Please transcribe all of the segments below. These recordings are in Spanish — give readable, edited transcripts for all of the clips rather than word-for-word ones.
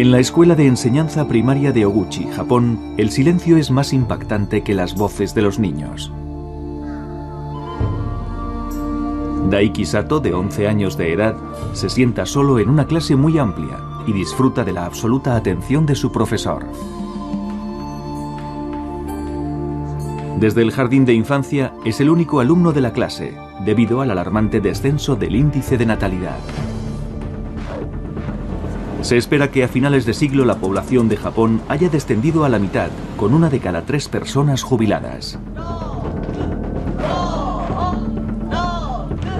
En la escuela de enseñanza primaria de Oguchi, Japón, el silencio es más impactante que las voces de los niños. Daiki Sato, de 11 años de edad, se sienta solo en una clase muy amplia y disfruta de la absoluta atención de su profesor. Desde el jardín de infancia es el único alumno de la clase, debido al alarmante descenso del índice de natalidad. Se espera que a finales de siglo la población de Japón haya descendido a la mitad, con 1 de cada 3 personas jubiladas.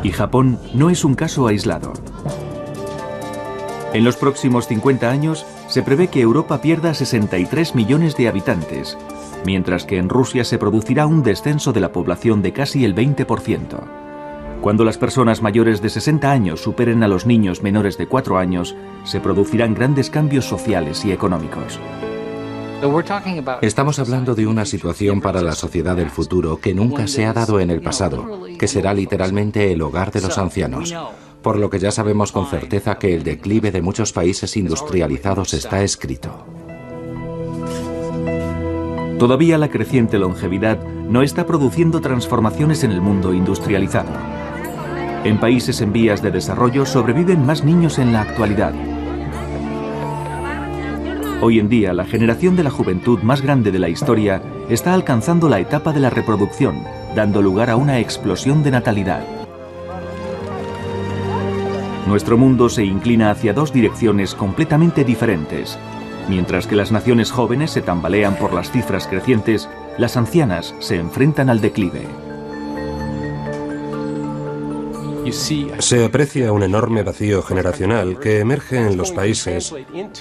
Y Japón no es un caso aislado. En los próximos 50 años se prevé que Europa pierda 63 millones de habitantes, mientras que en Rusia se producirá un descenso de la población de casi el 20%. Cuando las personas mayores de 60 años superen a los niños menores de 4 años, se producirán grandes cambios sociales y económicos. Estamos hablando de una situación para la sociedad del futuro que nunca se ha dado en el pasado, que será literalmente el hogar de los ancianos, por lo que ya sabemos con certeza que el declive de muchos países industrializados está escrito. Todavía la creciente longevidad no está produciendo transformaciones en el mundo industrializado. En países en vías de desarrollo sobreviven más niños en la actualidad. Hoy en día, la generación de la juventud más grande de la historia está alcanzando la etapa de la reproducción, dando lugar a una explosión de natalidad. Nuestro mundo se inclina hacia 2 direcciones completamente diferentes. Mientras que las naciones jóvenes se tambalean por las cifras crecientes, las ancianas se enfrentan al declive. Se aprecia un enorme vacío generacional que emerge en los países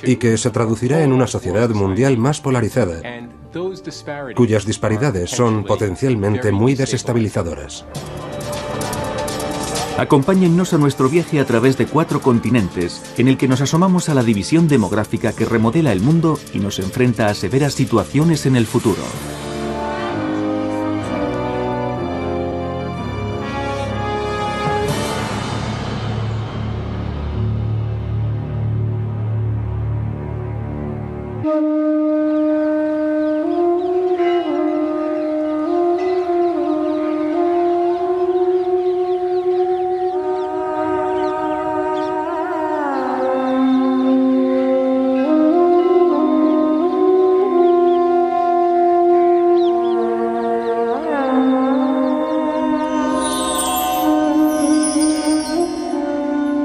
y que se traducirá en una sociedad mundial más polarizada, cuyas disparidades son potencialmente muy desestabilizadoras. Acompáñennos a nuestro viaje a través de 4 continentes, en el que nos asomamos a la división demográfica que remodela el mundo y nos enfrenta a severas situaciones en el futuro.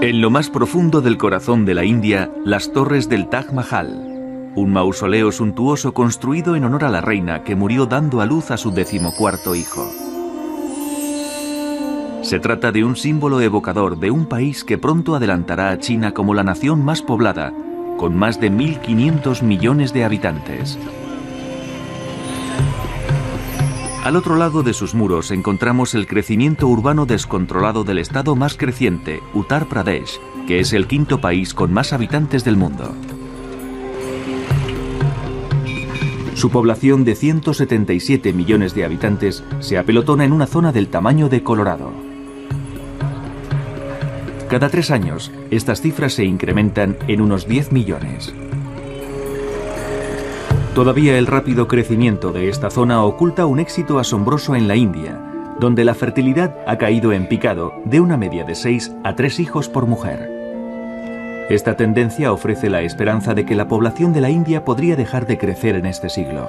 En lo más profundo del corazón de la India, las torres del Taj Mahal, un mausoleo suntuoso construido en honor a la reina que murió dando a luz a su 14º hijo. Se trata de un símbolo evocador de un país que pronto adelantará a China como la nación más poblada, con más de 1.500 millones de habitantes. Al otro lado de sus muros encontramos el crecimiento urbano descontrolado del estado más creciente, Uttar Pradesh, que es el 5º país con más habitantes del mundo. Su población de 177 millones de habitantes se apelotona en una zona del tamaño de Colorado. Cada 3 años, estas cifras se incrementan en unos 10 millones. Todavía el rápido crecimiento de esta zona oculta un éxito asombroso en la India, donde la fertilidad ha caído en picado de una media de 6 a 3 hijos por mujer. Esta tendencia ofrece la esperanza de que la población de la India podría dejar de crecer en este siglo.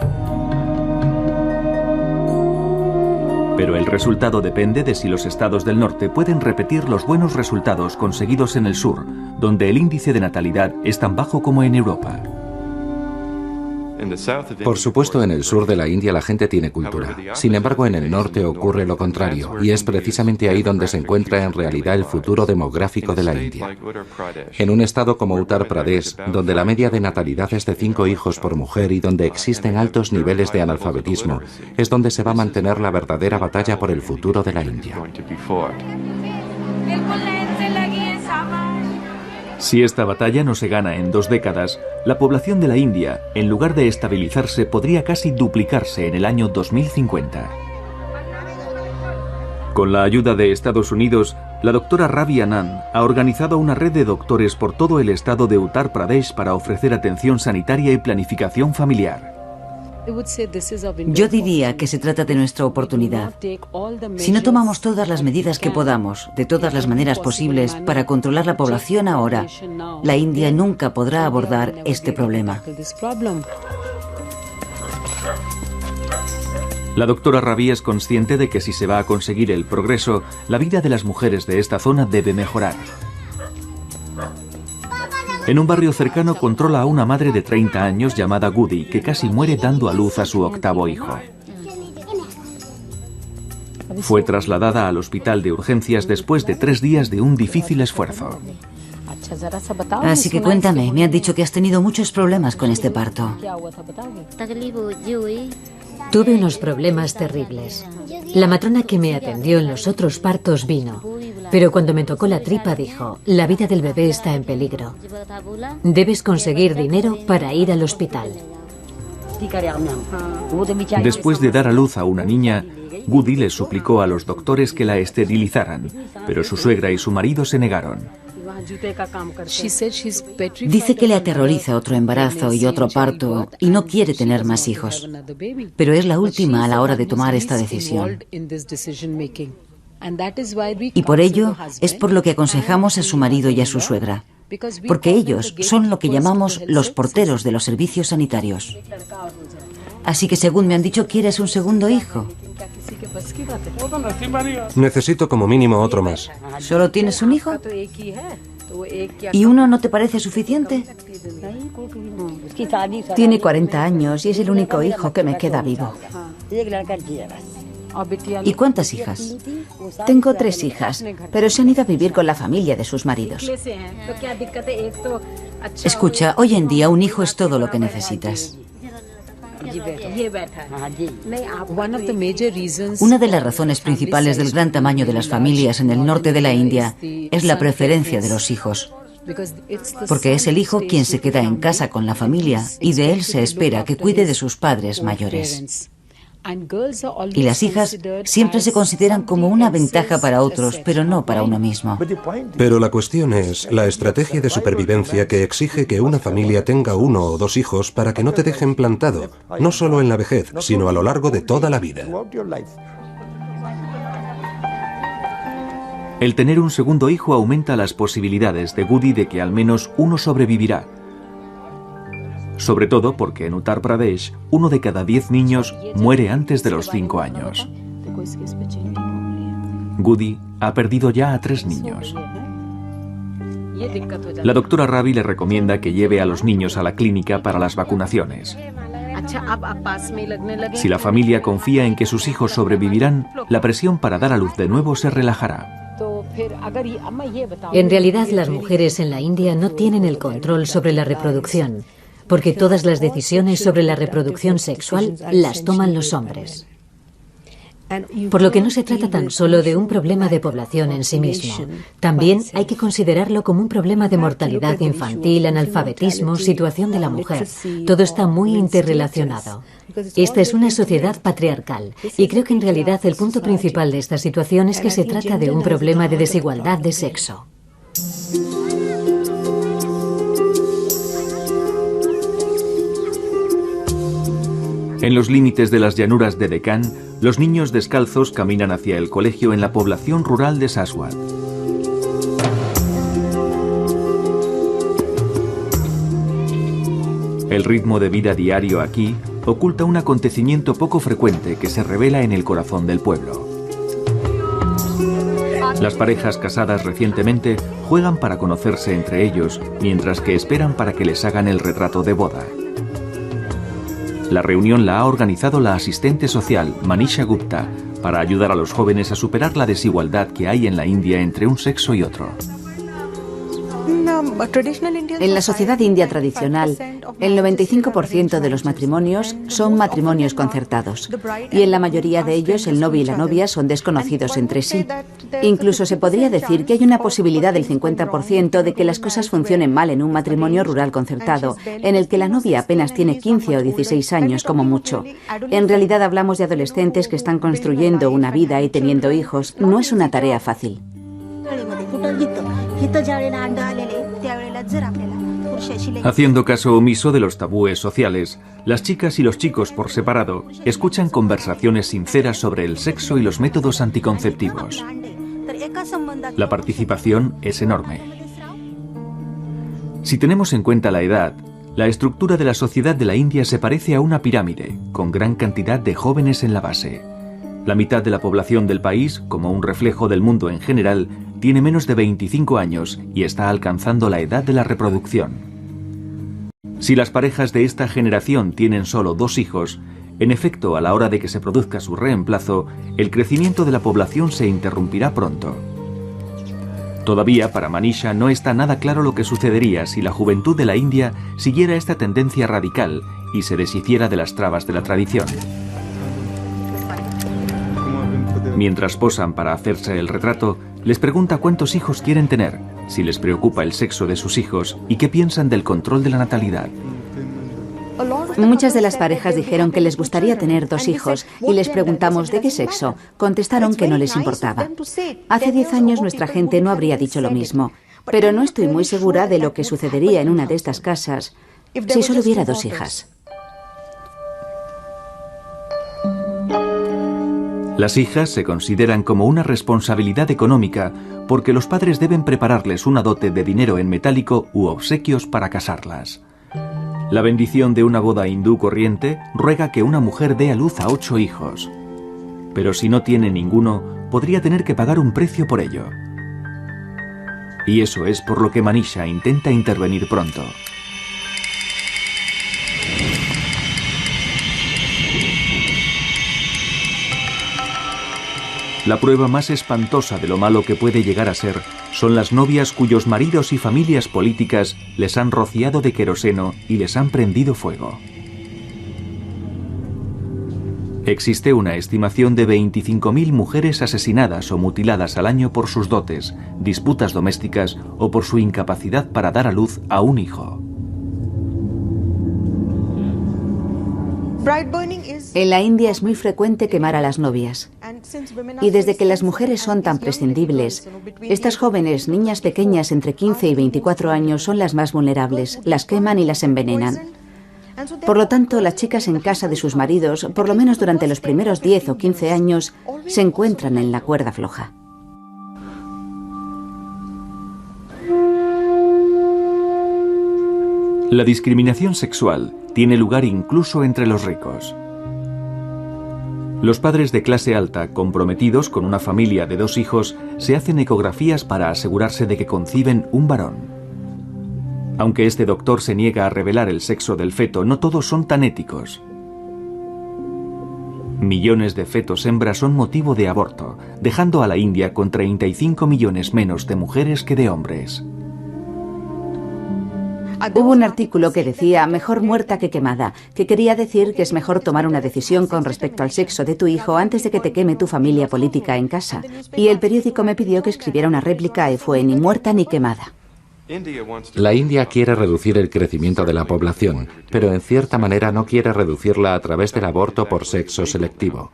Pero el resultado depende de si los estados del norte pueden repetir los buenos resultados conseguidos en el sur, donde el índice de natalidad es tan bajo como en Europa. Por supuesto, en el sur de la India la gente tiene cultura. Sin embargo, en el norte ocurre lo contrario, y es precisamente ahí donde se encuentra en realidad el futuro demográfico de la India. En un estado como Uttar Pradesh, donde la media de natalidad es de 5 hijos por mujer y donde existen altos niveles de analfabetismo, es donde se va a mantener la verdadera batalla por el futuro de la India. Si esta batalla no se gana en 2 décadas, la población de la India, en lugar de estabilizarse, podría casi duplicarse en el año 2050. Con la ayuda de Estados Unidos, La doctora Ravi Anand ha organizado una red de doctores por todo el estado de Uttar Pradesh para ofrecer atención sanitaria y planificación familiar. Yo diría que se trata de nuestra oportunidad. Si no tomamos todas las medidas que podamos, de todas las maneras posibles, para controlar la población ahora, la India nunca podrá abordar este problema. La doctora Ravi es consciente de que si se va a conseguir el progreso, la vida de las mujeres de esta zona debe mejorar. En un barrio cercano controla a una madre de 30 años llamada Gudi, que casi muere dando a luz a su octavo hijo. Fue trasladada al hospital de urgencias después de 3 días de un difícil esfuerzo. Así que cuéntame, me han dicho que has tenido muchos problemas con este parto. Tuve unos problemas terribles. La matrona que me atendió en los otros partos vino, pero cuando me tocó la tripa dijo, la vida del bebé está en peligro. Debes conseguir dinero para ir al hospital. Después de dar a luz a una niña, Gudi les suplicó a los doctores que la esterilizaran, pero su suegra y su marido se negaron. Dice que le aterroriza otro embarazo y otro parto y no quiere tener más hijos. Pero es la última a la hora de tomar esta decisión. Y por ello es por lo que aconsejamos a su marido y a su suegra. Porque ellos son lo que llamamos los porteros de los servicios sanitarios. Así que según me han dicho, ¿quieres un segundo hijo? Necesito como mínimo otro más. ¿Solo tienes un hijo? ¿Y uno no te parece suficiente? Tiene 40 años y es el único hijo que me queda vivo. ¿Y cuántas hijas? Tengo 3 hijas, pero se han ido a vivir con la familia de sus maridos. Escucha, hoy en día un hijo es todo lo que necesitas. Una de las razones principales del gran tamaño de las familias en el norte de la India es la preferencia de los hijos. Porque es el hijo quien se queda en casa con la familia y de él se espera que cuide de sus padres mayores. Y las hijas siempre se consideran como una ventaja para otros, pero no para uno mismo. Pero la cuestión es la estrategia de supervivencia que exige que una familia tenga 1 o 2 hijos para que no te dejen plantado, no solo en la vejez, sino a lo largo de toda la vida. El tener un segundo hijo aumenta las posibilidades de Gudi de que al menos uno sobrevivirá. Sobre todo porque en Uttar Pradesh, 1 de cada 10 niños muere antes de los 5 años. Gudi ha perdido ya a 3 niños. La doctora Ravi le recomienda que lleve a los niños a la clínica para las vacunaciones. Si la familia confía en que sus hijos sobrevivirán, la presión para dar a luz de nuevo se relajará. En realidad, las mujeres en la India no tienen el control sobre la reproducción, porque todas las decisiones sobre la reproducción sexual las toman los hombres. Por lo que no se trata tan solo de un problema de población en sí mismo. También hay que considerarlo como un problema de mortalidad infantil, analfabetismo, situación de la mujer. Todo está muy interrelacionado. Esta es una sociedad patriarcal y creo que en realidad el punto principal de esta situación es que se trata de un problema de desigualdad de sexo. En los límites de las llanuras de Deccan, los niños descalzos caminan hacia el colegio en la población rural de Saswat. El ritmo de vida diario aquí oculta un acontecimiento poco frecuente que se revela en el corazón del pueblo. Las parejas casadas recientemente juegan para conocerse entre ellos, mientras que esperan para que les hagan el retrato de boda. La reunión la ha organizado la asistente social Manisha Gupta para ayudar a los jóvenes a superar la desigualdad que hay en la India entre un sexo y otro. En la sociedad india tradicional, el 95% de los matrimonios son matrimonios concertados y en la mayoría de ellos el novio y la novia son desconocidos entre sí. Incluso se podría decir que hay una posibilidad del 50% de que las cosas funcionen mal en un matrimonio rural concertado, en el que la novia apenas tiene 15 o 16 años como mucho. En realidad hablamos de adolescentes que están construyendo una vida y teniendo hijos. No es una tarea fácil. Haciendo caso omiso de los tabúes sociales, las chicas y los chicos por separado escuchan conversaciones sinceras sobre el sexo y los métodos anticonceptivos. La participación es enorme. Si tenemos en cuenta la edad, la estructura de la sociedad de la India se parece a una pirámide, con gran cantidad de jóvenes en la base. La mitad de la población del país, como un reflejo del mundo en general, tiene menos de 25 años y está alcanzando la edad de la reproducción. Si las parejas de esta generación tienen solo 2 hijos, en efecto, a la hora de que se produzca su reemplazo, el crecimiento de la población se interrumpirá pronto. Todavía para Manisha no está nada claro lo que sucedería si la juventud de la India siguiera esta tendencia radical y se deshiciera de las trabas de la tradición. Mientras posan para hacerse el retrato, les pregunta cuántos hijos quieren tener, si les preocupa el sexo de sus hijos y qué piensan del control de la natalidad. Muchas de las parejas dijeron que les gustaría tener 2 hijos y les preguntamos de qué sexo. Contestaron que no les importaba. Hace 10 años nuestra gente no habría dicho lo mismo, pero no estoy muy segura de lo que sucedería en una de estas casas si solo hubiera 2 hijas. Las hijas se consideran como una responsabilidad económica porque los padres deben prepararles una dote de dinero en metálico u obsequios para casarlas. La bendición de una boda hindú corriente ruega que una mujer dé a luz a 8 hijos. Pero si no tiene ninguno, podría tener que pagar un precio por ello. Y eso es por lo que Manisha intenta intervenir pronto. La prueba más espantosa de lo malo que puede llegar a ser son las novias cuyos maridos y familias políticas les han rociado de queroseno y les han prendido fuego. Existe una estimación de 25.000 mujeres asesinadas o mutiladas al año por sus dotes, disputas domésticas o por su incapacidad para dar a luz a un hijo. En la India es muy frecuente quemar a las novias. Y desde que las mujeres son tan prescindibles, estas jóvenes, niñas pequeñas entre 15 y 24 años, son las más vulnerables, las queman y las envenenan. Por lo tanto, las chicas en casa de sus maridos, por lo menos durante los primeros 10 o 15 años, se encuentran en la cuerda floja. La discriminación sexual tiene lugar incluso entre los ricos. Los padres de clase alta, comprometidos con una familia de 2 hijos, se hacen ecografías para asegurarse de que conciben un varón. Aunque este doctor se niega a revelar el sexo del feto, no todos son tan éticos. Millones de fetos hembras son motivo de aborto, dejando a la India con 35 millones menos de mujeres que de hombres. Hubo un artículo que decía mejor muerta que quemada, que quería decir que es mejor tomar una decisión con respecto al sexo de tu hijo antes de que te queme tu familia política en casa. Y el periódico me pidió que escribiera una réplica y fue ni muerta ni quemada. La India quiere reducir el crecimiento de la población, pero en cierta manera no quiere reducirla a través del aborto por sexo selectivo.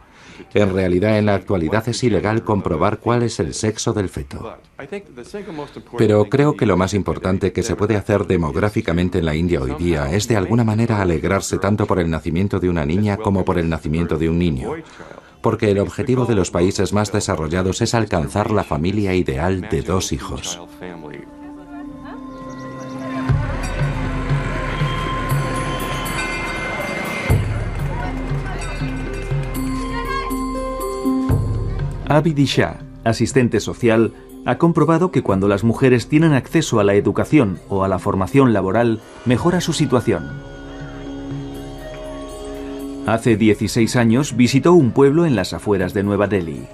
En realidad, en la actualidad es ilegal comprobar cuál es el sexo del feto. Pero creo que lo más importante que se puede hacer demográficamente en la India hoy día es de alguna manera alegrarse tanto por el nacimiento de una niña como por el nacimiento de un niño. Porque el objetivo de los países más desarrollados es alcanzar la familia ideal de 2 hijos. Abidi Shah, asistente social, ha comprobado que cuando las mujeres tienen acceso a la educación o a la formación laboral, mejora su situación. Hace 16 años visitó un pueblo en las afueras de Nueva Delhi.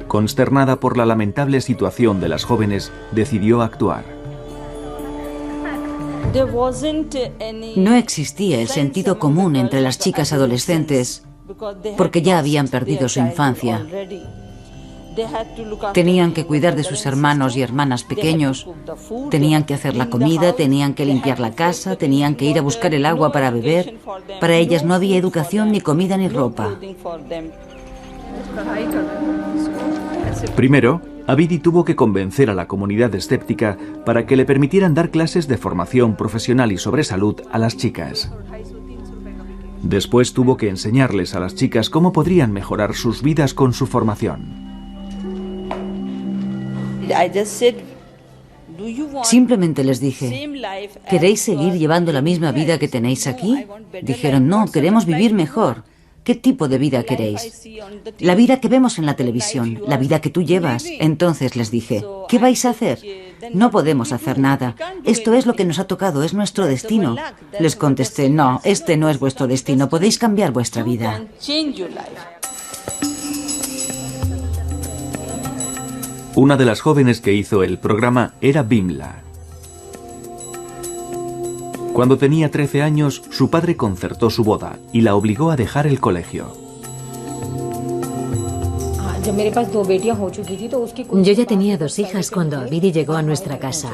Consternada por la lamentable situación de las jóvenes, decidió actuar. No existía el sentido común entre las chicas adolescentes porque ya habían perdido su infancia. Tenían que cuidar de sus hermanos y hermanas pequeños, tenían que hacer la comida, tenían que limpiar la casa, tenían que ir a buscar el agua para beber. Para ellas no había educación, ni comida, ni ropa. Primero, Abidi tuvo que convencer a la comunidad escéptica para que le permitieran dar clases de formación profesional y sobre salud a las chicas. Después tuvo que enseñarles a las chicas cómo podrían mejorar sus vidas con su formación. Simplemente les dije, ¿queréis seguir llevando la misma vida que tenéis aquí? Dijeron, no, queremos vivir mejor. ¿Qué tipo de vida queréis? La vida que vemos en la televisión, la vida que tú llevas. Entonces les dije, ¿qué vais a hacer? No podemos hacer nada. Esto es lo que nos ha tocado, es nuestro destino. Les contesté, no, este no es vuestro destino, podéis cambiar vuestra vida. Una de las jóvenes que hizo el programa era Bimla. Cuando tenía 13 años, su padre concertó su boda y la obligó a dejar el colegio. Yo ya tenía 2 hijas cuando Abidi llegó a nuestra casa.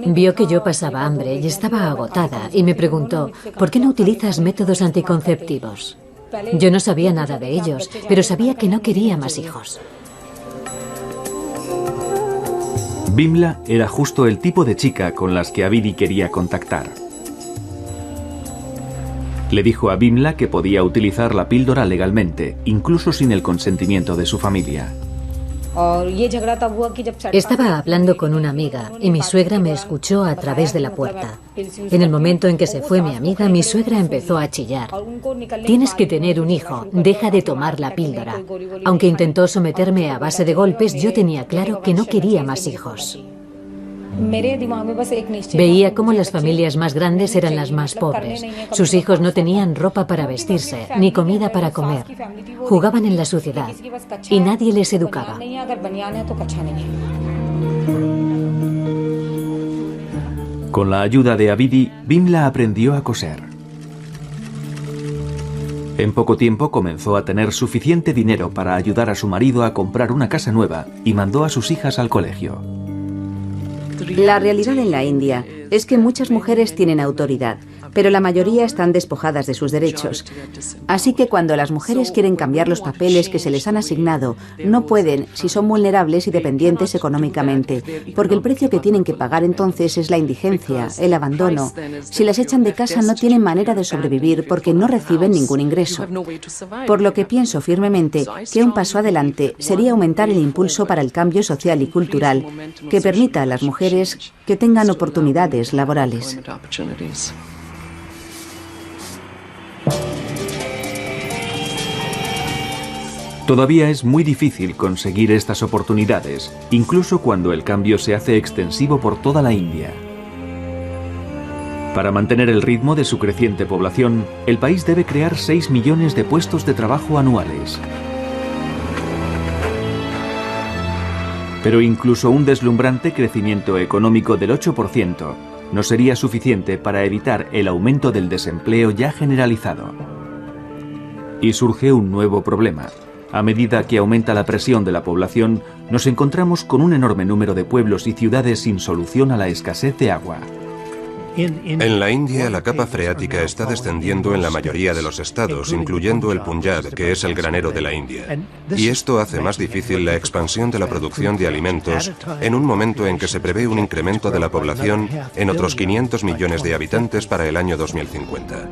Vio que yo pasaba hambre y estaba agotada y me preguntó, ¿por qué no utilizas métodos anticonceptivos? Yo no sabía nada de ellos, pero sabía que no quería más hijos. Bimla era justo el tipo de chica con las que Abidi quería contactar. Le dijo a Bimla que podía utilizar la píldora legalmente, incluso sin el consentimiento de su familia. Estaba hablando con una amiga y mi suegra me escuchó a través de la puerta. En el momento en que se fue mi amiga, mi suegra empezó a chillar. Tienes que tener un hijo, deja de tomar la píldora. Aunque intentó someterme a base de golpes, yo tenía claro que no quería más hijos. Veía cómo las familias más grandes eran las más pobres. Sus hijos no tenían ropa para vestirse, ni comida para comer. Jugaban en la suciedad y nadie les educaba. Con la ayuda de Abidi, Bimla aprendió a coser. En poco tiempo comenzó a tener suficiente dinero para ayudar a su marido a comprar una casa nueva y mandó a sus hijas al colegio. La realidad en la India es que muchas mujeres tienen autoridad, pero la mayoría están despojadas de sus derechos. Así que cuando las mujeres quieren cambiar los papeles que se les han asignado, no pueden si son vulnerables y dependientes económicamente, porque el precio que tienen que pagar entonces es la indigencia, el abandono. Si las echan de casa no tienen manera de sobrevivir porque no reciben ningún ingreso. Por lo que pienso firmemente que un paso adelante sería aumentar el impulso para el cambio social y cultural que permita a las mujeres que tengan oportunidades laborales. Todavía es muy difícil conseguir estas oportunidades, incluso cuando el cambio se hace extensivo por toda la India. Para mantener el ritmo de su creciente población, el país debe crear 6 millones de puestos de trabajo anuales. Pero incluso un deslumbrante crecimiento económico del 8% no sería suficiente para evitar el aumento del desempleo ya generalizado. Y surge un nuevo problema. A medida que aumenta la presión de la población, nos encontramos con un enorme número de pueblos y ciudades sin solución a la escasez de agua. En la India, la capa freática está descendiendo en la mayoría de los estados, incluyendo el Punjab, que es el granero de la India. Y esto hace más difícil la expansión de la producción de alimentos en un momento en que se prevé un incremento de la población en otros 500 millones de habitantes para el año 2050.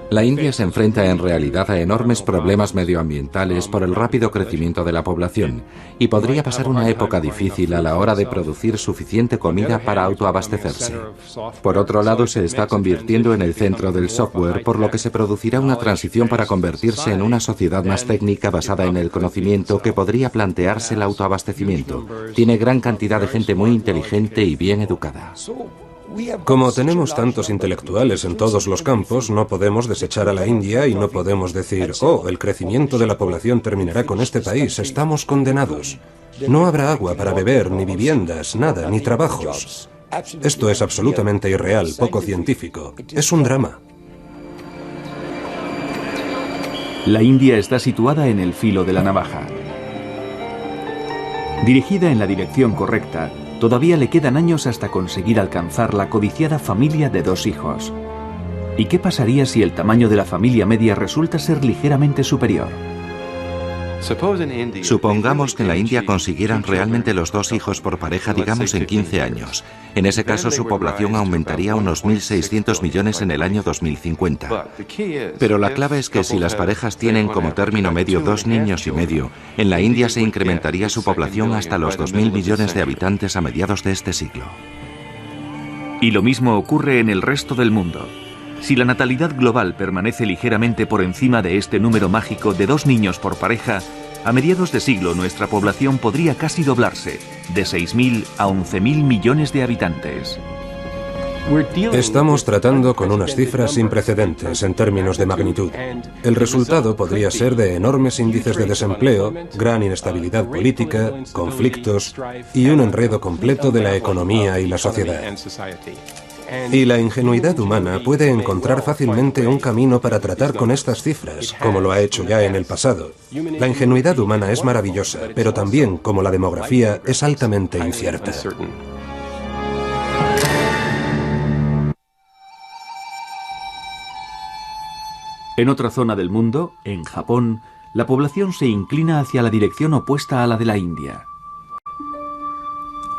La India se enfrenta en realidad a enormes problemas medioambientales por el rápido crecimiento de la población y podría pasar una época difícil a la hora de producir suficiente comida para autoabastecerse. Por otro lado, se está convirtiendo en el centro del software, por lo que se producirá una transición para convertirse en una sociedad más técnica basada en el conocimiento que podría plantearse el autoabastecimiento. Tiene gran cantidad de gente muy inteligente y bien educada. Como tenemos tantos intelectuales en todos los campos, no podemos desechar a la India y no podemos decir, oh, el crecimiento de la población terminará con este país, estamos condenados. No habrá agua para beber, ni viviendas, nada, ni trabajos. Esto es absolutamente irreal, poco científico. Es un drama. La India está situada en el filo de la navaja. Dirigida en la dirección correcta, todavía le quedan años hasta conseguir alcanzar la codiciada familia de 2 hijos. ¿Y qué pasaría si el tamaño de la familia media resulta ser ligeramente superior? Supongamos que en la India consiguieran realmente los 2 hijos por pareja, digamos en 15 años. En ese caso su población aumentaría a unos 1.600 millones en el año 2050. Pero la clave es que si las parejas tienen como término medio 2 niños y medio, en la India se incrementaría su población hasta los 2.000 millones de habitantes a mediados de este siglo. Y lo mismo ocurre en el resto del mundo. Si la natalidad global permanece ligeramente por encima de este número mágico de 2 niños por pareja, a mediados de siglo nuestra población podría casi doblarse, de 6.000 a 11.000 millones de habitantes. Estamos tratando con unas cifras sin precedentes en términos de magnitud. El resultado podría ser de enormes índices de desempleo, gran inestabilidad política, conflictos y un enredo completo de la economía y la sociedad. Y la ingenuidad humana puede encontrar fácilmente un camino para tratar con estas cifras, como lo ha hecho ya en el pasado. La ingenuidad humana es maravillosa, pero también, como la demografía, es altamente incierta. En otra zona del mundo, en Japón, la población se inclina hacia la dirección opuesta a la de la India.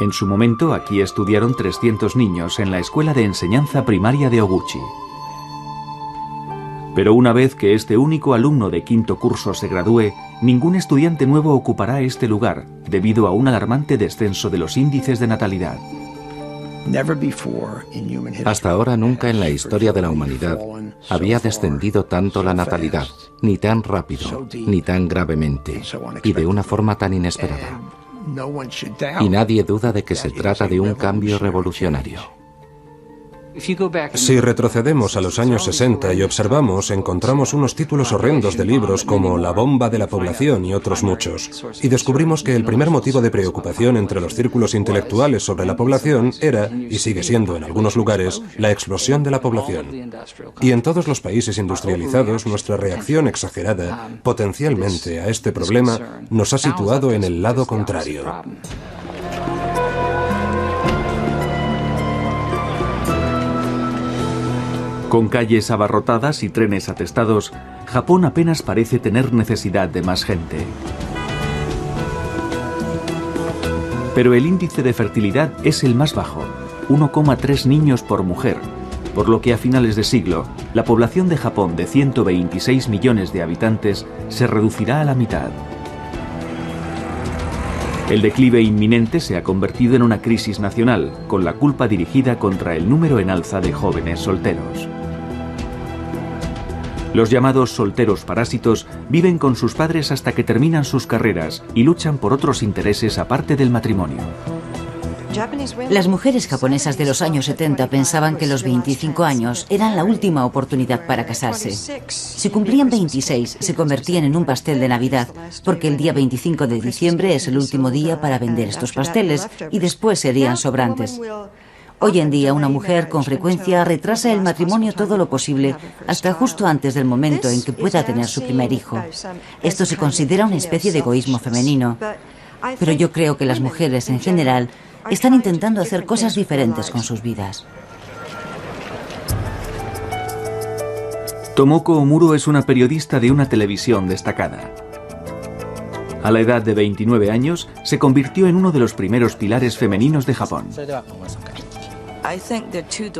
En su momento, aquí estudiaron 300 niños en la escuela de enseñanza primaria de Oguchi. Pero una vez que este único alumno de 5º curso se gradúe, ningún estudiante nuevo ocupará este lugar, debido a un alarmante descenso de los índices de natalidad. Hasta ahora nunca en la historia de la humanidad había descendido tanto la natalidad, ni tan rápido, ni tan gravemente, y de una forma tan inesperada. Y nadie duda de que se trata de un cambio revolucionario. Si retrocedemos a los años 60 y observamos, encontramos unos títulos horrendos de libros como La bomba de la población y otros muchos. Y descubrimos que el primer motivo de preocupación entre los círculos intelectuales sobre la población era, y sigue siendo en algunos lugares, la explosión de la población. Y en todos los países industrializados, nuestra reacción exagerada, potencialmente, a este problema, nos ha situado en el lado contrario. Con calles abarrotadas y trenes atestados, Japón apenas parece tener necesidad de más gente. Pero el índice de fertilidad es el más bajo, 1,3 niños por mujer, por lo que a finales de siglo, la población de Japón de 126 millones de habitantes se reducirá a la mitad. El declive inminente se ha convertido en una crisis nacional, con la culpa dirigida contra el número en alza de jóvenes solteros. Los llamados solteros parásitos viven con sus padres hasta que terminan sus carreras y luchan por otros intereses aparte del matrimonio. Las mujeres japonesas de los años 70 pensaban que los 25 años eran la última oportunidad para casarse. Si cumplían 26, se convertían en un pastel de Navidad, porque el día 25 de diciembre es el último día para vender estos pasteles y después serían sobrantes. Hoy en día una mujer con frecuencia retrasa el matrimonio todo lo posible hasta justo antes del momento en que pueda tener su primer hijo. Esto se considera una especie de egoísmo femenino, pero yo creo que las mujeres en general están intentando hacer cosas diferentes con sus vidas. Tomoko Omuro es una periodista de una televisión destacada. A la edad de 29 años, se convirtió en uno de los primeros pilares femeninos de Japón.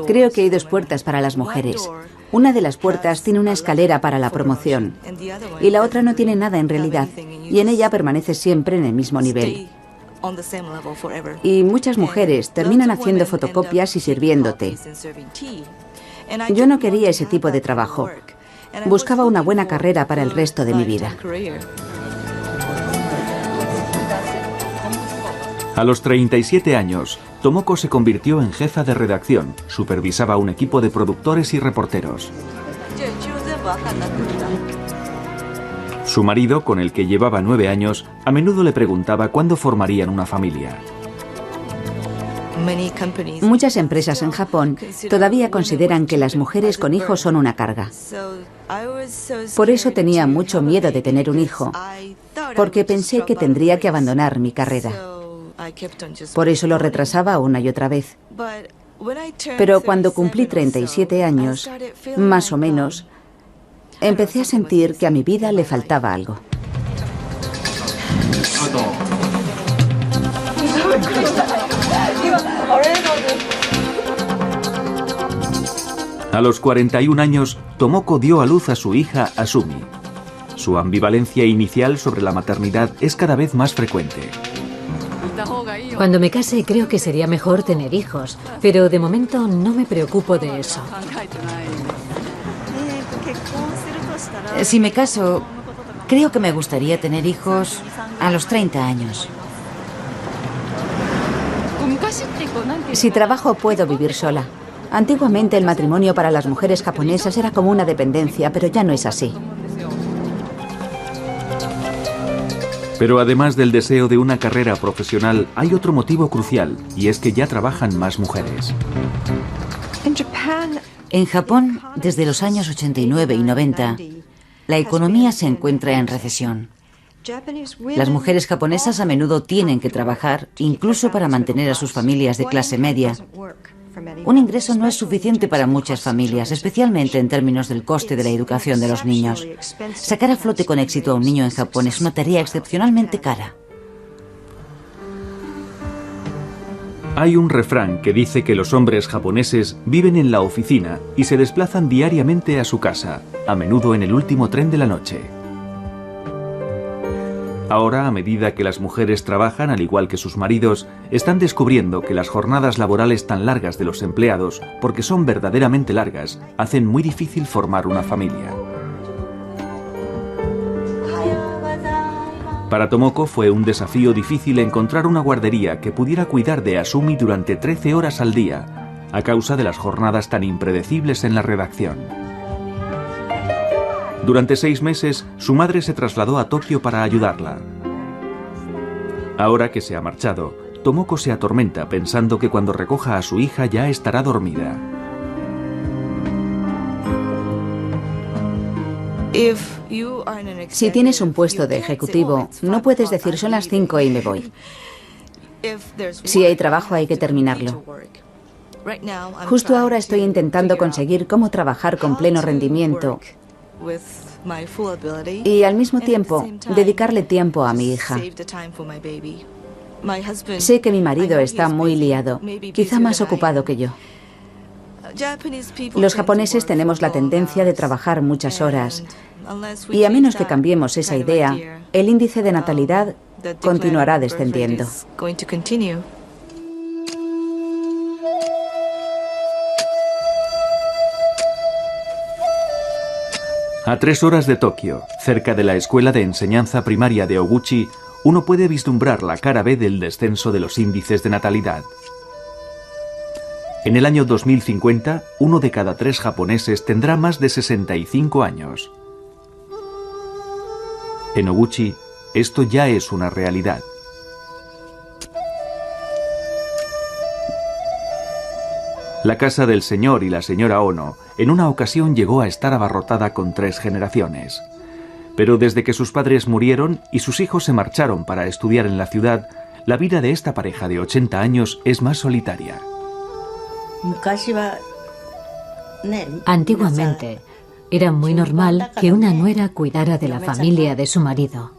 Creo que hay 2 puertas para las mujeres. Una de las puertas tiene una escalera para la promoción y la otra no tiene nada en realidad, y en ella permanece siempre en el mismo nivel. Y muchas mujeres terminan haciendo fotocopias y sirviéndote. Yo no quería ese tipo de trabajo. Buscaba una buena carrera para el resto de mi vida. A los 37 años, Tomoko se convirtió en jefa de redacción, supervisaba un equipo de productores y reporteros. Su marido, con el que llevaba 9 años, a menudo le preguntaba cuándo formarían una familia. Muchas empresas en Japón todavía consideran que las mujeres con hijos son una carga. Por eso tenía mucho miedo de tener un hijo, porque pensé que tendría que abandonar mi carrera. Por eso lo retrasaba una y otra vez. Pero cuando cumplí 37 años, más o menos, empecé a sentir que a mi vida le faltaba algo. A los 41 años, Tomoko dio a luz a su hija Asumi. Su ambivalencia inicial sobre la maternidad es cada vez más frecuente. Cuando me case creo que sería mejor tener hijos, pero de momento no me preocupo de eso. Si me caso, creo que me gustaría tener hijos a los 30 años. Si trabajo, puedo vivir sola. Antiguamente el matrimonio para las mujeres japonesas era como una dependencia, pero ya no es así. Pero además del deseo de una carrera profesional, hay otro motivo crucial, y es que ya trabajan más mujeres. En Japón, desde los años 89 y 90, la economía se encuentra en recesión. Las mujeres japonesas a menudo tienen que trabajar, incluso para mantener a sus familias de clase media. Un ingreso no es suficiente para muchas familias, especialmente en términos del coste de la educación de los niños. Sacar a flote con éxito a un niño en Japón es una tarea excepcionalmente cara. Hay un refrán que dice que los hombres japoneses viven en la oficina y se desplazan diariamente a su casa, a menudo en el último tren de la noche. Ahora, a medida que las mujeres trabajan, al igual que sus maridos, están descubriendo que las jornadas laborales tan largas de los empleados, porque son verdaderamente largas, hacen muy difícil formar una familia. Para Tomoko fue un desafío difícil encontrar una guardería que pudiera cuidar de Asumi durante 13 horas al día, a causa de las jornadas tan impredecibles en la redacción. Durante 6 meses, su madre se trasladó a Tokio para ayudarla. Ahora que se ha marchado, Tomoko se atormenta pensando que cuando recoja a su hija ya estará dormida. Si tienes un puesto de ejecutivo, no puedes decir son las 5 y me voy. Si hay trabajo, hay que terminarlo. Justo ahora estoy intentando conseguir cómo trabajar con pleno rendimiento y al mismo tiempo dedicarle tiempo a mi hija. Sé que mi marido está muy liado, quizá más ocupado que yo. Los japoneses tenemos la tendencia de trabajar muchas horas y a menos que cambiemos esa idea, el índice de natalidad continuará descendiendo. A 3 horas de Tokio, cerca de la escuela de enseñanza primaria de Oguchi, uno puede vislumbrar la cara B del descenso de los índices de natalidad. En el año 2050, 1 de cada 3 japoneses tendrá más de 65 años. En Oguchi, esto ya es una realidad. La casa del señor y la señora Ono en una ocasión llegó a estar abarrotada con 3 generaciones. Pero desde que sus padres murieron y sus hijos se marcharon para estudiar en la ciudad, la vida de esta pareja de 80 años es más solitaria. Antiguamente, era muy normal que una nuera cuidara de la familia de su marido.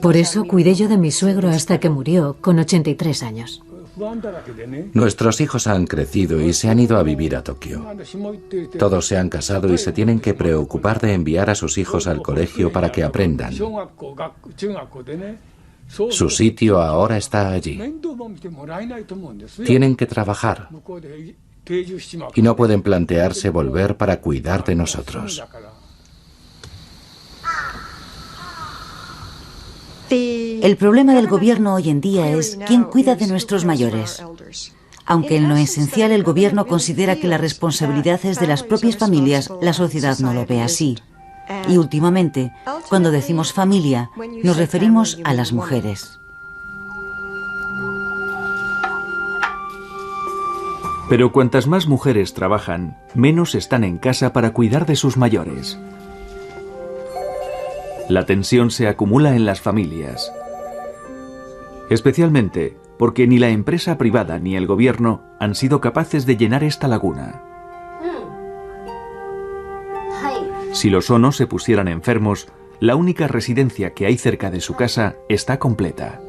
Por eso cuidé yo de mi suegro hasta que murió con 83 años. Nuestros hijos han crecido y se han ido a vivir a Tokio. Todos se han casado y se tienen que preocupar de enviar a sus hijos al colegio para que aprendan. Su sitio ahora está allí. Tienen que trabajar y no pueden plantearse volver para cuidar de nosotros. El problema del gobierno hoy en día es quién cuida de nuestros mayores. Aunque en lo esencial el gobierno considera que la responsabilidad es de las propias familias, la sociedad no lo ve así. Y últimamente, cuando decimos familia, nos referimos a las mujeres. Pero cuantas más mujeres trabajan, menos están en casa para cuidar de sus mayores. La tensión se acumula en las familias, especialmente porque ni la empresa privada ni el gobierno han sido capaces de llenar esta laguna. Si los Ono se pusieran enfermos, la única residencia que hay cerca de su casa está completa.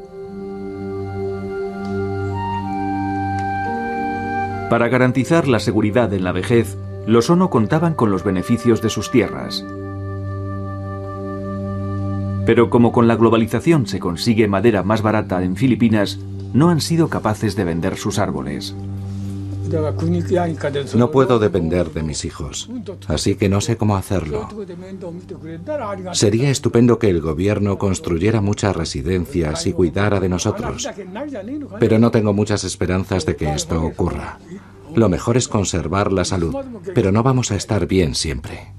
Para garantizar la seguridad en la vejez, los Ono contaban con los beneficios de sus tierras. Pero como con la globalización se consigue madera más barata en Filipinas, no han sido capaces de vender sus árboles. No puedo depender de mis hijos, así que no sé cómo hacerlo. Sería estupendo que el gobierno construyera muchas residencias y cuidara de nosotros, pero no tengo muchas esperanzas de que esto ocurra. Lo mejor es conservar la salud, pero no vamos a estar bien siempre.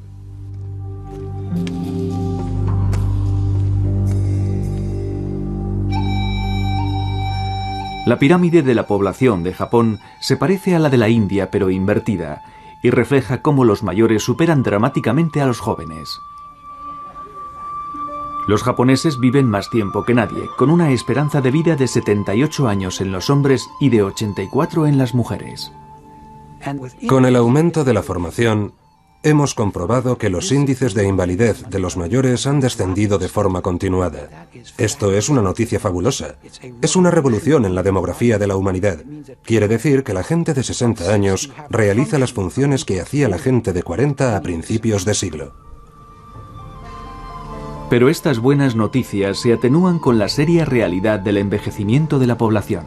La pirámide de la población de Japón se parece a la de la India, pero invertida, y refleja cómo los mayores superan dramáticamente a los jóvenes. Los japoneses viven más tiempo que nadie, con una esperanza de vida de 78 años en los hombres y de 84 en las mujeres. Con el aumento de la formación, hemos comprobado que los índices de invalidez de los mayores han descendido de forma continuada. Esto es una noticia fabulosa. Es una revolución en la demografía de la humanidad. Quiere decir que la gente de 60 años realiza las funciones que hacía la gente de 40 a principios de siglo. Pero estas buenas noticias se atenúan con la seria realidad del envejecimiento de la población.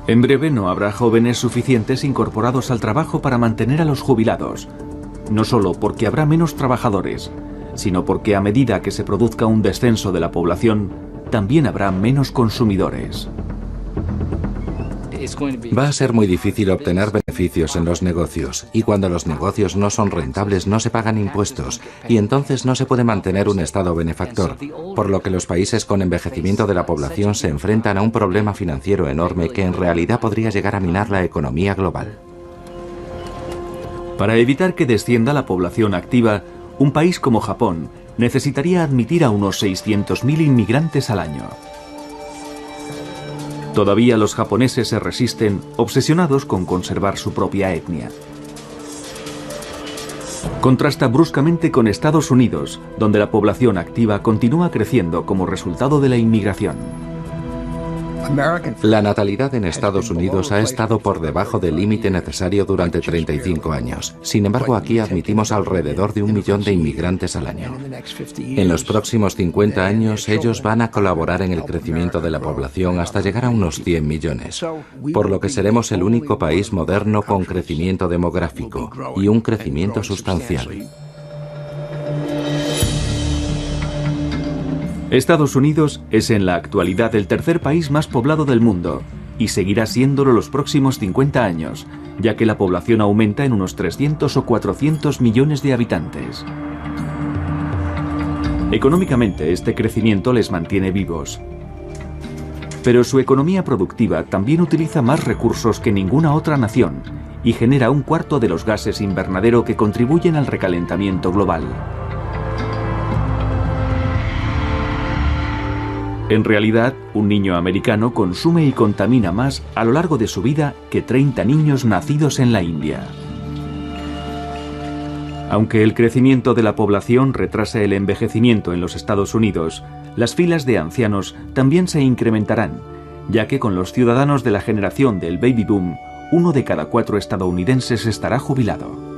En breve no habrá jóvenes suficientes incorporados al trabajo para mantener a los jubilados, no solo porque habrá menos trabajadores, sino porque a medida que se produzca un descenso de la población, también habrá menos consumidores. Va a ser muy difícil obtener beneficios en los negocios, y cuando los negocios no son rentables no se pagan impuestos, y entonces no se puede mantener un Estado benefactor, por lo que los países con envejecimiento de la población se enfrentan a un problema financiero enorme que en realidad podría llegar a minar la economía global. Para evitar que descienda la población activa, un país como Japón necesitaría admitir a unos 600.000 inmigrantes al año. Todavía los japoneses se resisten, obsesionados con conservar su propia etnia. Contrasta bruscamente con Estados Unidos, donde la población activa continúa creciendo como resultado de la inmigración. La natalidad en Estados Unidos ha estado por debajo del límite necesario durante 35 años. Sin embargo, aquí admitimos alrededor de 1 millón de inmigrantes al año. En los próximos 50 años, ellos van a colaborar en el crecimiento de la población hasta llegar a unos 100 millones, por lo que seremos el único país moderno con crecimiento demográfico y un crecimiento sustancial. Estados Unidos es en la actualidad el tercer país más poblado del mundo y seguirá siéndolo los próximos 50 años, ya que la población aumenta en unos 300 o 400 millones de habitantes. Económicamente, este crecimiento les mantiene vivos. Pero su economía productiva también utiliza más recursos que ninguna otra nación y genera 1/4 de los gases invernadero que contribuyen al recalentamiento global. En realidad, un niño americano consume y contamina más a lo largo de su vida que 30 niños nacidos en la India. Aunque el crecimiento de la población retrasa el envejecimiento en los Estados Unidos, las filas de ancianos también se incrementarán, ya que con los ciudadanos de la generación del baby boom, 1 de cada 4 estadounidenses estará jubilado.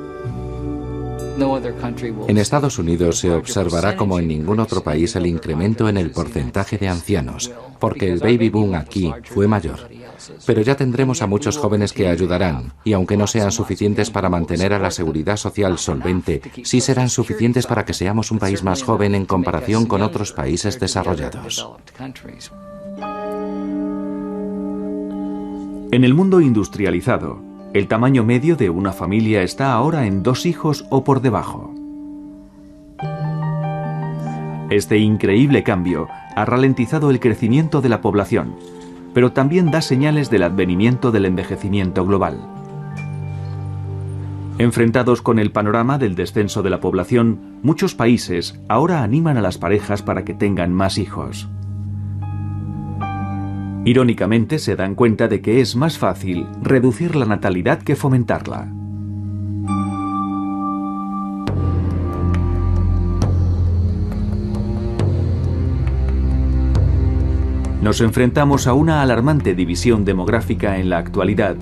En Estados Unidos se observará como en ningún otro país el incremento en el porcentaje de ancianos, porque el baby boom aquí fue mayor. Pero ya tendremos a muchos jóvenes que ayudarán, y aunque no sean suficientes para mantener a la seguridad social solvente, sí serán suficientes para que seamos un país más joven en comparación con otros países desarrollados. En el mundo industrializado, el tamaño medio de una familia está ahora en 2 hijos o por debajo. Este increíble cambio ha ralentizado el crecimiento de la población, pero también da señales del advenimiento del envejecimiento global. Enfrentados con el panorama del descenso de la población, muchos países ahora animan a las parejas para que tengan más hijos. Irónicamente, se dan cuenta de que es más fácil reducir la natalidad que fomentarla. Nos enfrentamos a una alarmante división demográfica en la actualidad,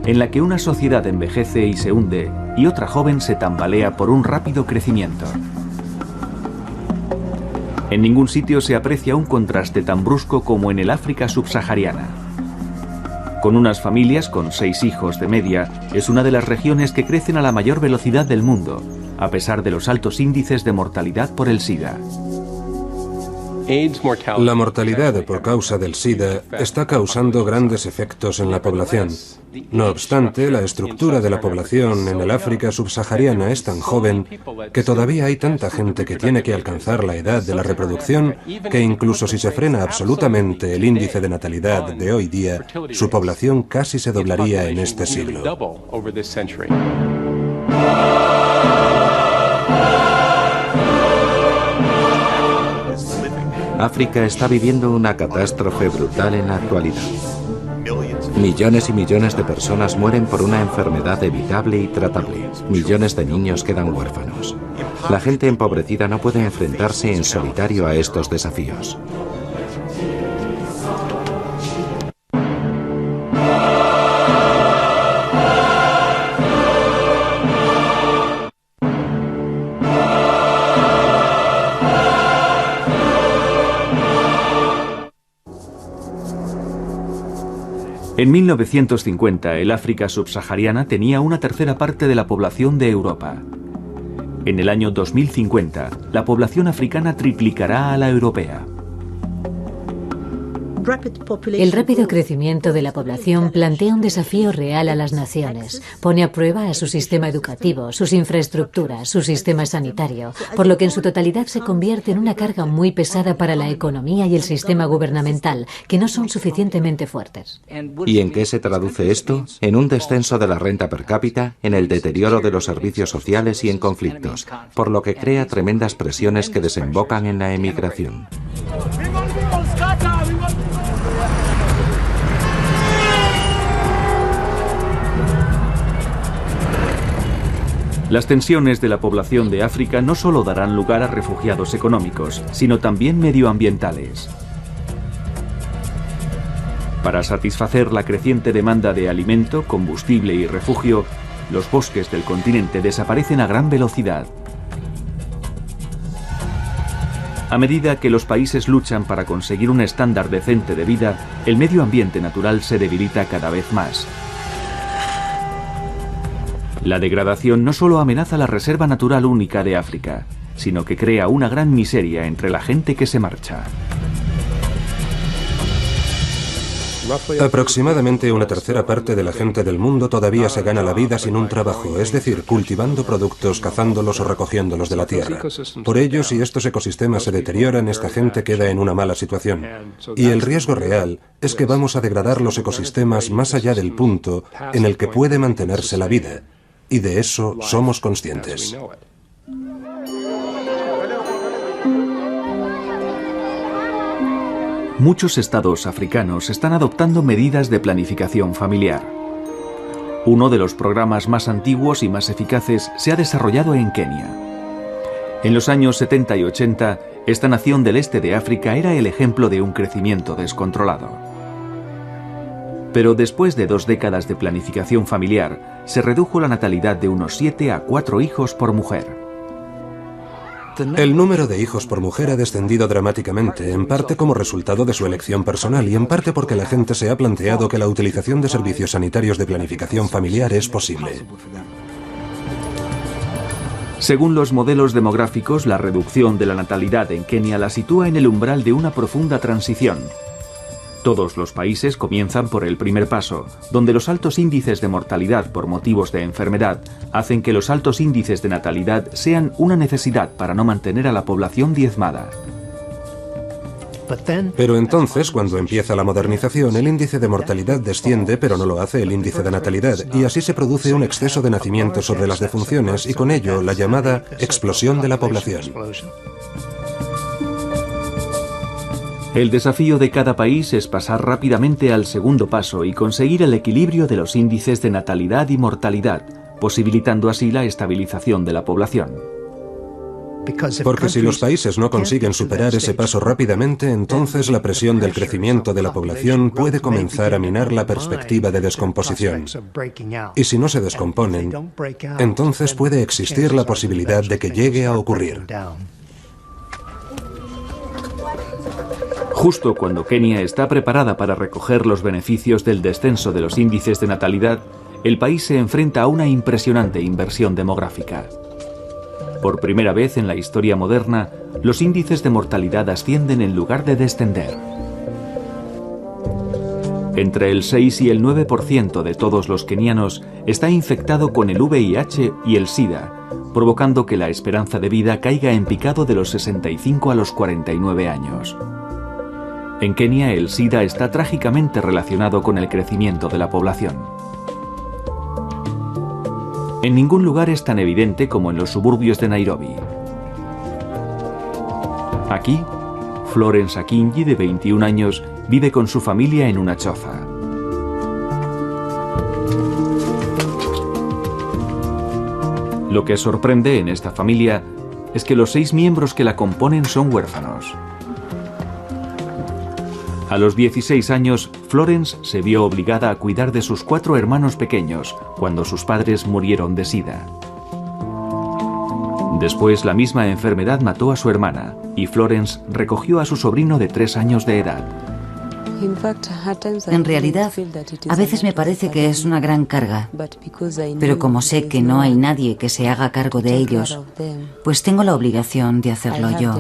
en la que una sociedad envejece y se hunde y otra joven se tambalea por un rápido crecimiento. En ningún sitio se aprecia un contraste tan brusco como en el África subsahariana. Con unas familias con 6 hijos de media, es una de las regiones que crecen a la mayor velocidad del mundo, a pesar de los altos índices de mortalidad por el SIDA. La mortalidad por causa del SIDA está causando grandes efectos en la población. No obstante, la estructura de la población en el África subsahariana es tan joven que todavía hay tanta gente que tiene que alcanzar la edad de la reproducción que incluso si se frena absolutamente el índice de natalidad de hoy día, su población casi se doblaría en este siglo. África está viviendo una catástrofe brutal en la actualidad. Millones y millones de personas mueren por una enfermedad evitable y tratable. Millones de niños quedan huérfanos. La gente empobrecida no puede enfrentarse en solitario a estos desafíos. En 1950, el África subsahariana tenía una tercera parte de la población de Europa. En el año 2050, la población africana triplicará a la europea. El rápido crecimiento de la población plantea un desafío real a las naciones. Pone a prueba a su sistema educativo, sus infraestructuras, su sistema sanitario, por lo que en su totalidad se convierte en una carga muy pesada para la economía y el sistema gubernamental, que no son suficientemente fuertes. ¿Y en qué se traduce esto? En un descenso de la renta per cápita, en el deterioro de los servicios sociales y en conflictos, por lo que crea tremendas presiones que desembocan en la emigración. Las tensiones de la población de África no solo darán lugar a refugiados económicos, sino también medioambientales. Para satisfacer la creciente demanda de alimento, combustible y refugio, los bosques del continente desaparecen a gran velocidad. A medida que los países luchan para conseguir un estándar decente de vida, el medio ambiente natural se debilita cada vez más. La degradación no solo amenaza la reserva natural única de África, sino que crea una gran miseria entre la gente que se marcha. Aproximadamente una tercera parte de la gente del mundo todavía se gana la vida sin un trabajo, es decir, cultivando productos, cazándolos o recogiéndolos de la tierra. Por ello, si estos ecosistemas se deterioran, esta gente queda en una mala situación. Y el riesgo real es que vamos a degradar los ecosistemas más allá del punto en el que puede mantenerse la vida. Y de eso somos conscientes. Muchos estados africanos están adoptando medidas de planificación familiar. Uno de los programas más antiguos y más eficaces se ha desarrollado en Kenia. En los años 70 y 80, esta nación del este de África era el ejemplo de un crecimiento descontrolado. Pero después de 2 décadas de planificación familiar, se redujo la natalidad de unos 7 a 4 hijos por mujer. El número de hijos por mujer ha descendido dramáticamente, en parte como resultado de su elección personal y en parte porque la gente se ha planteado que la utilización de servicios sanitarios de planificación familiar es posible. Según los modelos demográficos, la reducción de la natalidad en Kenia la sitúa en el umbral de una profunda transición. Todos los países comienzan por el primer paso, donde los altos índices de mortalidad por motivos de enfermedad hacen que los altos índices de natalidad sean una necesidad para no mantener a la población diezmada. Pero entonces, cuando empieza la modernización, el índice de mortalidad desciende, pero no lo hace el índice de natalidad, y así se produce un exceso de nacimientos sobre las defunciones y con ello la llamada explosión de la población. El desafío de cada país es pasar rápidamente al segundo paso y conseguir el equilibrio de los índices de natalidad y mortalidad, posibilitando así la estabilización de la población. Porque si los países no consiguen superar ese paso rápidamente, entonces la presión del crecimiento de la población puede comenzar a minar la perspectiva de descomposición. Y si no se descomponen, entonces puede existir la posibilidad de que llegue a ocurrir. Justo cuando Kenia está preparada para recoger los beneficios del descenso de los índices de natalidad, el país se enfrenta a una impresionante inversión demográfica. Por primera vez en la historia moderna, los índices de mortalidad ascienden en lugar de descender. Entre el 6 y el 9% de todos los kenianos está infectado con el VIH y el SIDA, provocando que la esperanza de vida caiga en picado de los 65 a los 49 años. En Kenia, el SIDA está trágicamente relacionado con el crecimiento de la población. En ningún lugar es tan evidente como en los suburbios de Nairobi. Aquí, Florence Akinyi, de 21 años, vive con su familia en una choza. Lo que sorprende en esta familia es que los 6 miembros que la componen son huérfanos. A los 16 años, Florence se vio obligada a cuidar de sus 4 hermanos pequeños cuando sus padres murieron de SIDA. Después, la misma enfermedad mató a su hermana y Florence recogió a su sobrino de 3 años de edad. En realidad, a veces me parece que es una gran carga, pero como sé que no hay nadie que se haga cargo de ellos, pues tengo la obligación de hacerlo yo.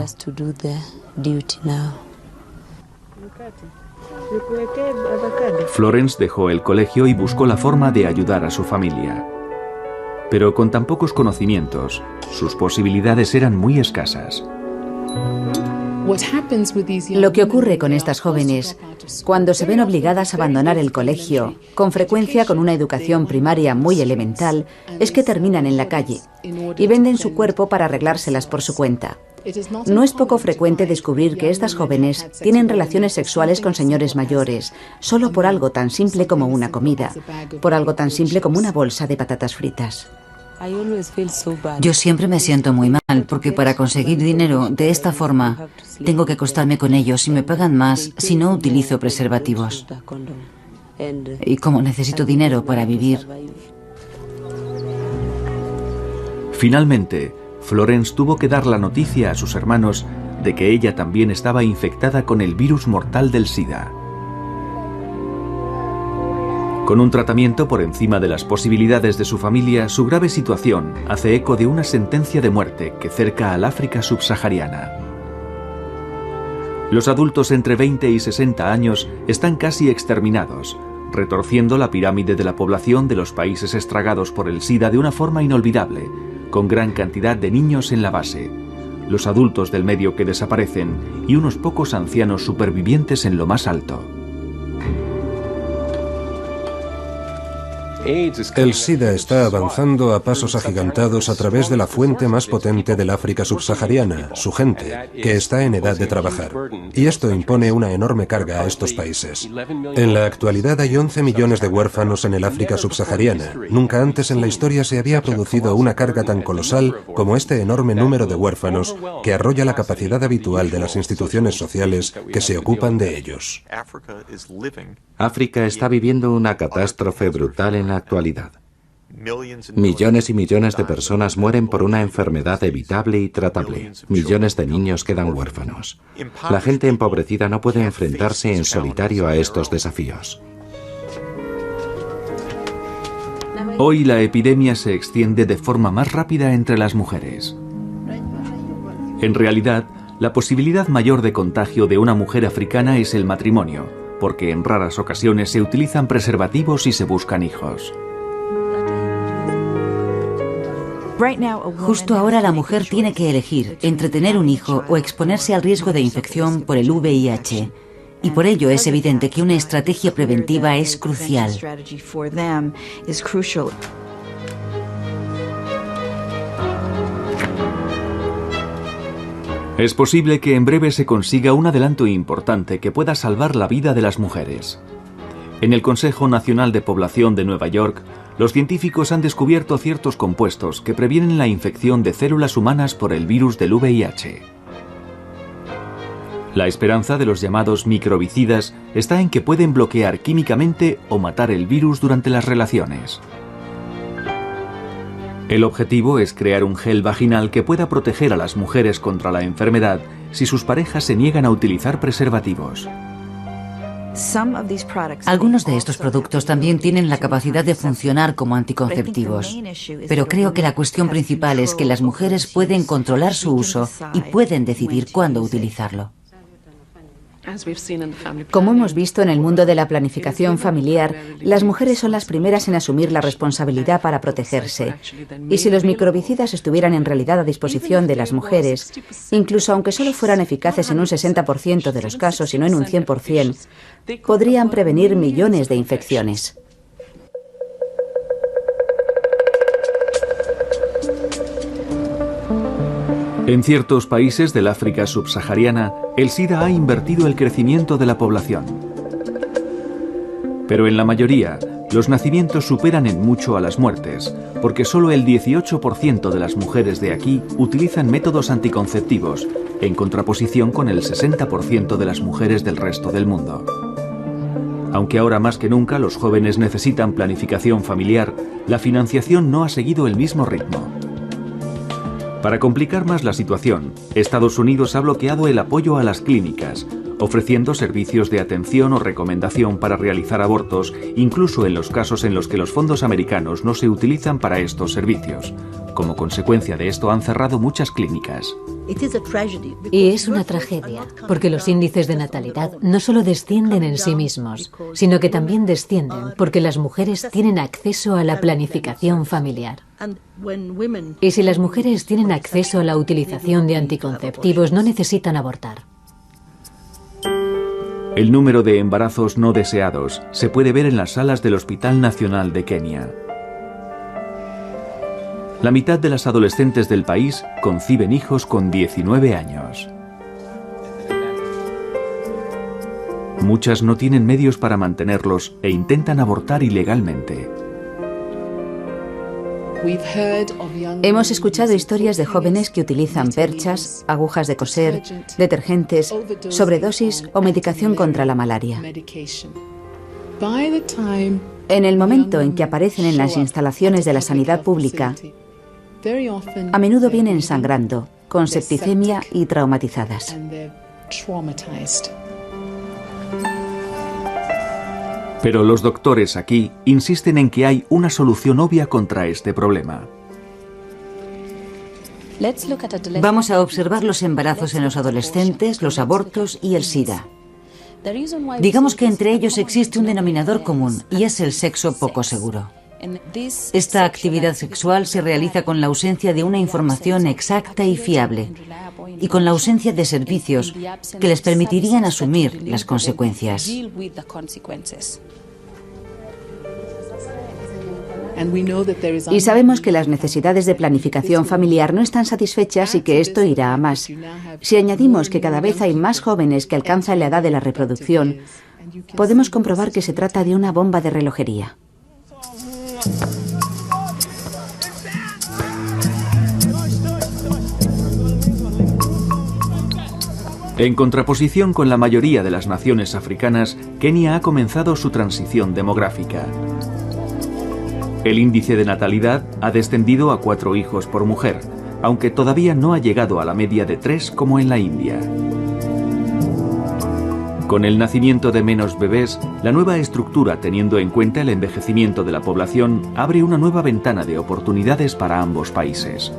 Florence dejó el colegio y buscó la forma de ayudar a su familia. Pero con tan pocos conocimientos, sus posibilidades eran muy escasas. Lo que ocurre con estas jóvenes, cuando se ven obligadas a abandonar el colegio, con frecuencia con una educación primaria muy elemental, es que terminan en la calle y venden su cuerpo para arreglárselas por su cuenta. No es poco frecuente descubrir que estas jóvenes tienen relaciones sexuales con señores mayores, solo por algo tan simple como una comida, por algo tan simple como una bolsa de patatas fritas. Yo siempre me siento muy mal porque para conseguir dinero de esta forma tengo que acostarme con ellos y me pagan más si no utilizo preservativos. Y como necesito dinero para vivir. Finalmente, Florence tuvo que dar la noticia a sus hermanos de que ella también estaba infectada con el virus mortal del SIDA. Con un tratamiento por encima de las posibilidades de su familia, su grave situación hace eco de una sentencia de muerte que cerca al África subsahariana. Los adultos entre 20 y 60 años están casi exterminados, retorciendo la pirámide de la población de los países estragados por el SIDA de una forma inolvidable, con gran cantidad de niños en la base, los adultos del medio que desaparecen y unos pocos ancianos supervivientes en lo más alto. El SIDA está avanzando a pasos agigantados a través de la fuente más potente del África subsahariana, su gente, que está en edad de trabajar. Y esto impone una enorme carga a estos países. En la actualidad hay 11 millones de huérfanos en el África subsahariana. Nunca antes en la historia se había producido una carga tan colosal como este enorme número de huérfanos que arrolla la capacidad habitual de las instituciones sociales que se ocupan de ellos. África está viviendo una catástrofe brutal en la actualidad. Millones y millones de personas mueren por una enfermedad evitable y tratable. Millones de niños quedan huérfanos. La gente empobrecida no puede enfrentarse en solitario a estos desafíos. Hoy la epidemia se extiende de forma más rápida entre las mujeres. En realidad, la posibilidad mayor de contagio de una mujer africana es el matrimonio, porque en raras ocasiones se utilizan preservativos y se buscan hijos. Justo ahora la mujer tiene que elegir entre tener un hijo o exponerse al riesgo de infección por el VIH. Y por ello es evidente que una estrategia preventiva es crucial. Es posible que en breve se consiga un adelanto importante que pueda salvar la vida de las mujeres. En el Consejo Nacional de Población de Nueva York, los científicos han descubierto ciertos compuestos que previenen la infección de células humanas por el virus del VIH. La esperanza de los llamados microbicidas está en que pueden bloquear químicamente o matar el virus durante las relaciones. El objetivo es crear un gel vaginal que pueda proteger a las mujeres contra la enfermedad si sus parejas se niegan a utilizar preservativos. Algunos de estos productos también tienen la capacidad de funcionar como anticonceptivos, pero creo que la cuestión principal es que las mujeres pueden controlar su uso y pueden decidir cuándo utilizarlo. Como hemos visto en el mundo de la planificación familiar, las mujeres son las primeras en asumir la responsabilidad para protegerse. Y si los microbicidas estuvieran en realidad a disposición de las mujeres, incluso aunque solo fueran eficaces en un 60% de los casos y no en un 100%, podrían prevenir millones de infecciones. En ciertos países del África subsahariana, el SIDA ha invertido el crecimiento de la población. Pero en la mayoría, los nacimientos superan en mucho a las muertes, porque solo el 18% de las mujeres de aquí utilizan métodos anticonceptivos, en contraposición con el 60% de las mujeres del resto del mundo. Aunque ahora más que nunca los jóvenes necesitan planificación familiar, la financiación no ha seguido el mismo ritmo. Para complicar más la situación, Estados Unidos ha bloqueado el apoyo a las clínicas, ofreciendo servicios de atención o recomendación para realizar abortos, incluso en los casos en los que los fondos americanos no se utilizan para estos servicios. Como consecuencia de esto han cerrado muchas clínicas. Y es una tragedia, porque los índices de natalidad no solo descienden en sí mismos, sino que también descienden porque las mujeres tienen acceso a la planificación familiar. Y si las mujeres tienen acceso a la utilización de anticonceptivos, no necesitan abortar. El número de embarazos no deseados se puede ver en las salas del Hospital Nacional de Kenia. La mitad de las adolescentes del país conciben hijos con 19 años. Muchas no tienen medios para mantenerlos e intentan abortar ilegalmente. Hemos escuchado historias de jóvenes que utilizan perchas, agujas de coser, detergentes, sobredosis o medicación contra la malaria. En el momento en que aparecen en las instalaciones de la sanidad pública, a menudo vienen sangrando, con septicemia y traumatizadas. Pero los doctores aquí insisten en que hay una solución obvia contra este problema. Vamos a observar los embarazos en los adolescentes, los abortos y el SIDA. Digamos que entre ellos existe un denominador común y es el sexo poco seguro. Esta actividad sexual se realiza con la ausencia de una información exacta y fiable y con la ausencia de servicios que les permitirían asumir las consecuencias. Y sabemos que las necesidades de planificación familiar no están satisfechas y que esto irá a más. Si añadimos que cada vez hay más jóvenes que alcanzan la edad de la reproducción, podemos comprobar que se trata de una bomba de relojería. En contraposición con la mayoría de las naciones africanas, Kenia ha comenzado su transición demográfica. El índice de natalidad ha descendido a 4 hijos por mujer, aunque todavía no ha llegado a la media de 3 como en la India. Con el nacimiento de menos bebés, la nueva estructura, teniendo en cuenta el envejecimiento de la población, abre una nueva ventana de oportunidades para ambos países.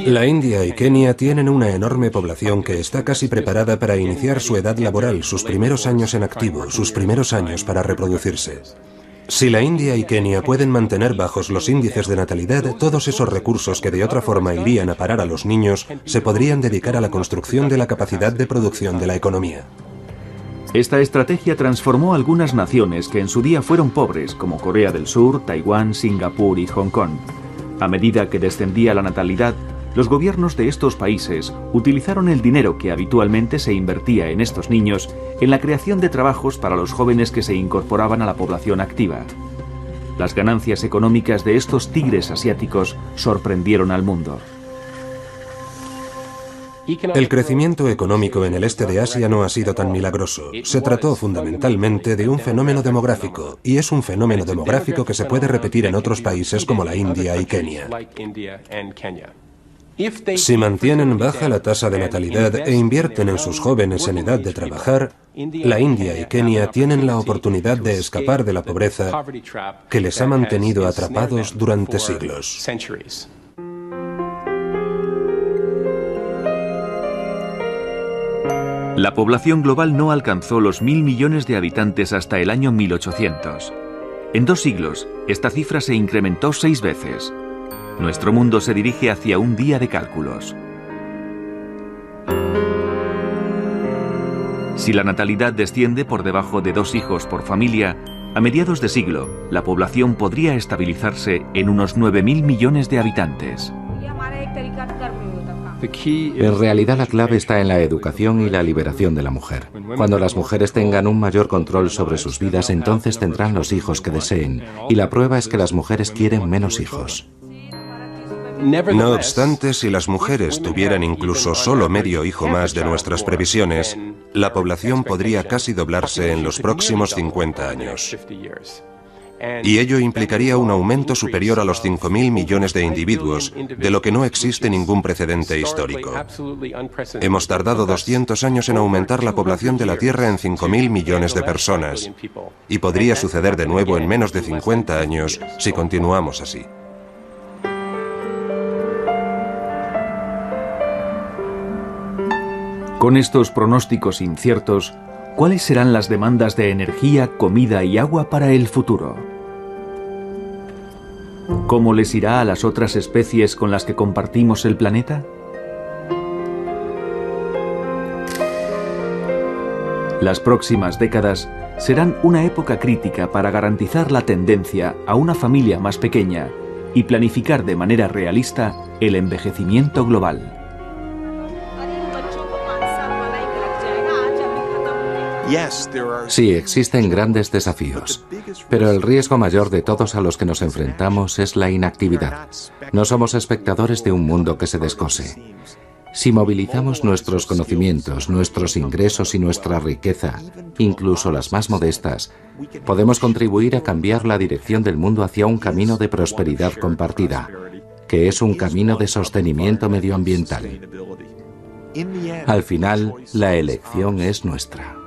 La India y Kenia tienen una enorme población que está casi preparada para iniciar su edad laboral, sus primeros años en activo, sus primeros años para reproducirse. Si la India y Kenia pueden mantener bajos los índices de natalidad, todos esos recursos que de otra forma irían a parar a los niños se podrían dedicar a la construcción de la capacidad de producción de la economía. Esta estrategia transformó algunas naciones que en su día fueron pobres, como Corea del Sur, Taiwán, Singapur y Hong Kong. A medida que descendía la natalidad, los gobiernos de estos países utilizaron el dinero que habitualmente se invertía en estos niños en la creación de trabajos para los jóvenes que se incorporaban a la población activa. Las ganancias económicas de estos tigres asiáticos sorprendieron al mundo. El crecimiento económico en el este de Asia no ha sido tan milagroso. Se trató fundamentalmente de un fenómeno demográfico, y es un fenómeno demográfico que se puede repetir en otros países como la India y Kenia. Si mantienen baja la tasa de natalidad e invierten en sus jóvenes en edad de trabajar, la India y Kenia tienen la oportunidad de escapar de la pobreza que les ha mantenido atrapados durante siglos. La población global no alcanzó los 1.000 millones de habitantes hasta el año 1800. En 2 siglos, esta cifra se incrementó 6 veces. Nuestro mundo se dirige hacia un día de cálculos. Si la natalidad desciende por debajo de 2 hijos por familia, a mediados de siglo, la población podría estabilizarse en unos 9.000 millones de habitantes. En realidad la clave está en la educación y la liberación de la mujer. Cuando las mujeres tengan un mayor control sobre sus vidas, entonces tendrán los hijos que deseen. Y la prueba es que las mujeres quieren menos hijos. No obstante, si las mujeres tuvieran incluso solo medio hijo más de nuestras previsiones, la población podría casi doblarse en los próximos 50 años. Y ello implicaría un aumento superior a los 5.000 millones de individuos, de lo que no existe ningún precedente histórico. Hemos tardado 200 años en aumentar la población de la Tierra en 5.000 millones de personas, y podría suceder de nuevo en menos de 50 años si continuamos así. Con estos pronósticos inciertos, ¿cuáles serán las demandas de energía, comida y agua para el futuro? ¿Cómo les irá a las otras especies con las que compartimos el planeta? Las próximas décadas serán una época crítica para garantizar la tendencia a una familia más pequeña y planificar de manera realista el envejecimiento global. Sí, existen grandes desafíos, pero el riesgo mayor de todos a los que nos enfrentamos es la inactividad. No somos espectadores de un mundo que se descose. Si movilizamos nuestros conocimientos, nuestros ingresos y nuestra riqueza, incluso las más modestas, podemos contribuir a cambiar la dirección del mundo hacia un camino de prosperidad compartida, que es un camino de sostenimiento medioambiental. Al final, la elección es nuestra.